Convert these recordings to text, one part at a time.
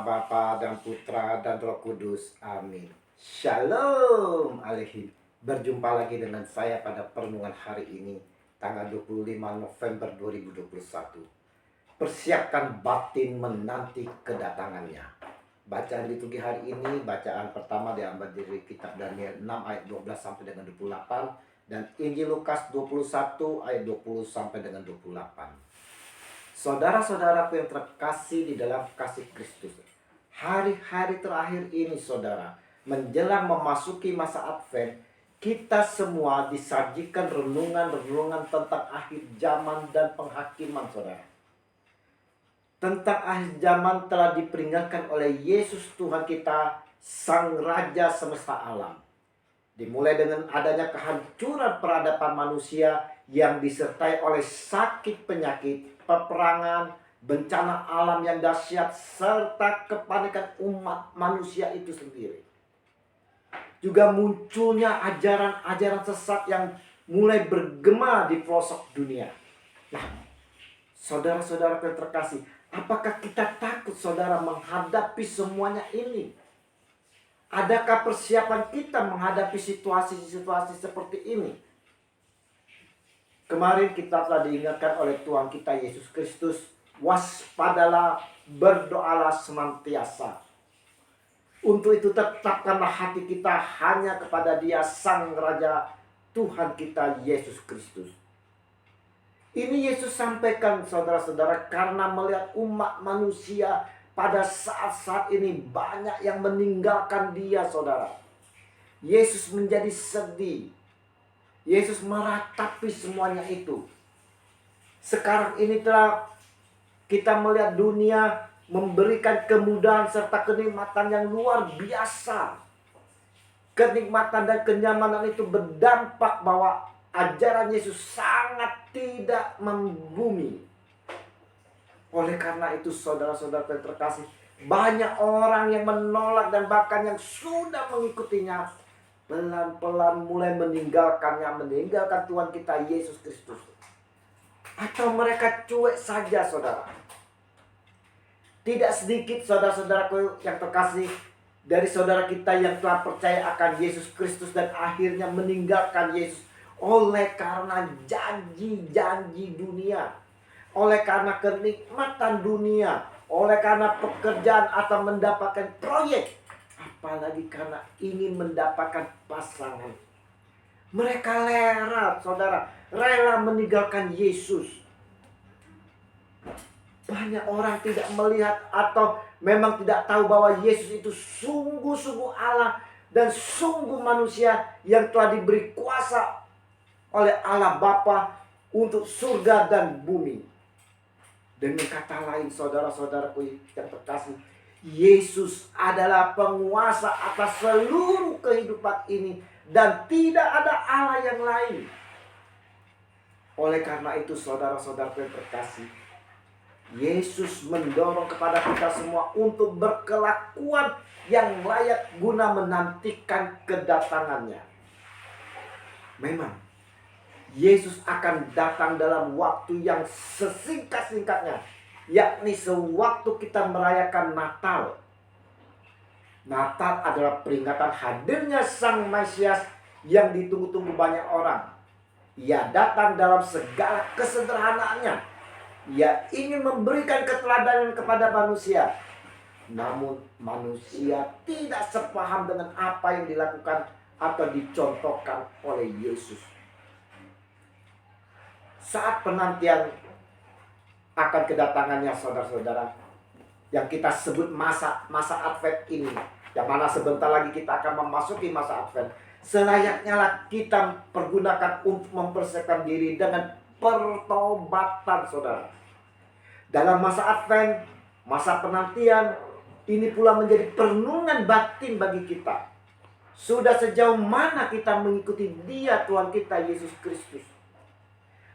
Bapa dan Putra dan Roh Kudus. Amin. Shalom Alehi. Berjumpa lagi dengan saya pada perenungan hari ini, tanggal 25 November 2021. Persiapkan batin menanti kedatangannya. Bacaan liturgi hari ini, bacaan pertama diambil dari kitab Daniel 6 ayat 12 sampai dengan 28 dan Injil Lukas 21 ayat 20 sampai dengan 28. Saudara-saudaraku yang terkasih di dalam kasih Kristus, hari-hari terakhir ini saudara, menjelang memasuki masa Advent, kita semua disajikan renungan-renungan tentang akhir zaman dan penghakiman saudara. Tentang akhir zaman telah diperingatkan oleh Yesus Tuhan kita, Sang Raja semesta alam. Dimulai dengan adanya kehancuran peradaban manusia yang disertai oleh sakit penyakit, peperangan, bencana alam yang dahsyat, serta kepanikan umat manusia itu sendiri. Juga munculnya ajaran-ajaran sesat yang mulai bergema di pelosok dunia. Nah, saudara-saudara yang terkasih, apakah kita takut saudara menghadapi semuanya ini? Adakah persiapan kita menghadapi situasi-situasi seperti ini? Kemarin kita telah diingatkan oleh Tuhan kita Yesus Kristus, waspadalah, berdoalah senantiasa. Untuk itu tetapkanlah hati kita hanya kepada Dia Sang Raja Tuhan kita Yesus Kristus. Ini Yesus sampaikan saudara-saudara karena melihat umat manusia pada saat-saat ini banyak yang meninggalkan Dia saudara. Yesus menjadi sedih. Yesus meratapi semuanya itu. Sekarang ini telah kita melihat dunia memberikan kemudahan serta kenikmatan yang luar biasa. Kenikmatan dan kenyamanan itu berdampak bahwa ajaran Yesus sangat tidak membumi. Oleh karena itu saudara-saudara yang terkasih, banyak orang yang menolak dan bahkan yang sudah mengikutinya pelan-pelan mulai meninggalkan Tuhan kita Yesus Kristus. Atau mereka cuek saja saudara. Tidak sedikit saudara-saudaraku yang terkasih dari saudara kita yang telah percaya akan Yesus Kristus dan akhirnya meninggalkan Yesus oleh karena janji-janji dunia, oleh karena kenikmatan dunia, oleh karena pekerjaan atau mendapatkan proyek, apalagi karena ingin mendapatkan pasangan. Mereka rela meninggalkan Yesus. Banyak orang tidak melihat atau memang tidak tahu bahwa Yesus itu sungguh-sungguh Allah dan sungguh manusia yang telah diberi kuasa oleh Allah Bapa untuk surga dan bumi. Dengan kata lain saudara-saudaraku yang terkasih, Yesus adalah penguasa atas seluruh kehidupan ini dan tidak ada Allah yang lain. Oleh karena itu saudara-saudaraku yang terkasih, Yesus mendorong kepada kita semua untuk berkelakuan yang layak guna menantikan kedatangannya. Memang Yesus akan datang dalam waktu yang sesingkat-singkatnya, yakni sewaktu kita merayakan Natal. Natal adalah peringatan hadirnya Sang Mesias yang ditunggu-tunggu banyak orang. Ia datang dalam segala kesederhanaannya. Ia ingin memberikan keteladanan kepada manusia. Namun manusia tidak sepaham dengan apa yang dilakukan atau dicontohkan oleh Yesus. Saat penantian akan kedatangannya saudara-saudara, yang kita sebut masa Advent ini, yang mana sebentar lagi kita akan memasuki masa Advent, selayaknya lah kita pergunakan untuk mempersiapkan diri dengan pertobatan saudara. Dalam masa Advent, masa penantian, ini pula menjadi perenungan batin bagi kita. Sudah sejauh mana kita mengikuti Dia Tuhan kita Yesus Kristus?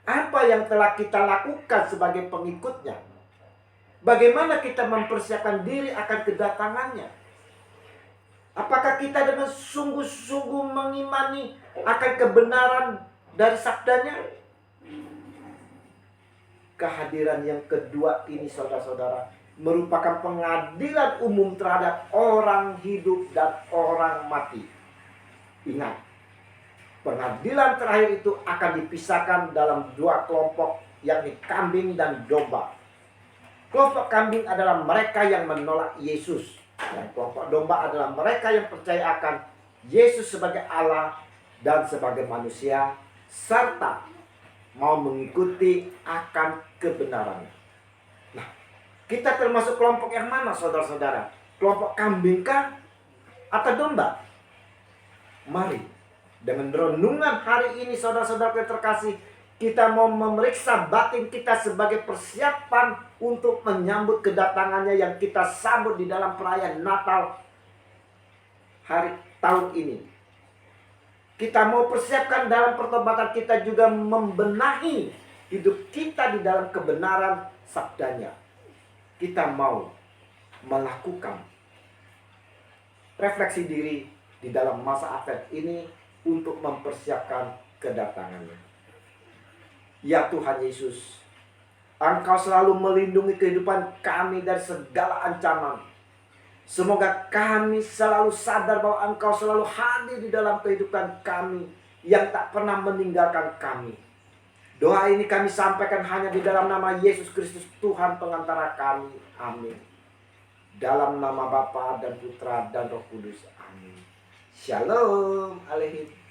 Apa yang telah kita lakukan sebagai pengikutnya? Bagaimana kita mempersiapkan diri akan kedatangannya? Apakah kita dengan sungguh-sungguh mengimani akan kebenaran dari sabdanya? Kehadiran yang kedua ini saudara-saudara merupakan pengadilan umum terhadap orang hidup dan orang mati. Ingat, pengadilan terakhir itu akan dipisahkan dalam dua kelompok, yakni kambing dan domba. Kelompok kambing adalah mereka yang menolak Yesus, dan kelompok domba adalah mereka yang percaya akan Yesus sebagai Allah dan sebagai manusia, serta mau mengikuti akan kebenarannya. Nah, kita termasuk kelompok yang mana, saudara-saudara? Kelompok kambing kah atau domba? Mari, dengan renungan hari ini, saudara-saudara yang terkasih, kita mau memeriksa batin kita sebagai persiapan untuk menyambut kedatangannya yang kita sambut di dalam perayaan Natal hari tahun ini. Kita mau persiapkan dalam pertobatan kita juga membenahi hidup kita di dalam kebenaran sabdanya. Kita mau melakukan refleksi diri di dalam masa Advent ini untuk mempersiapkan kedatangannya. Ya Tuhan Yesus, Engkau selalu melindungi kehidupan kami dari segala ancaman. Semoga kami selalu sadar bahwa Engkau selalu hadir di dalam kehidupan kami, yang tak pernah meninggalkan kami. Doa ini kami sampaikan hanya di dalam nama Yesus Kristus, Tuhan pengantara kami. Amin. Dalam nama Bapa dan Putra dan Roh Kudus. Amin. Shalom Aleichem.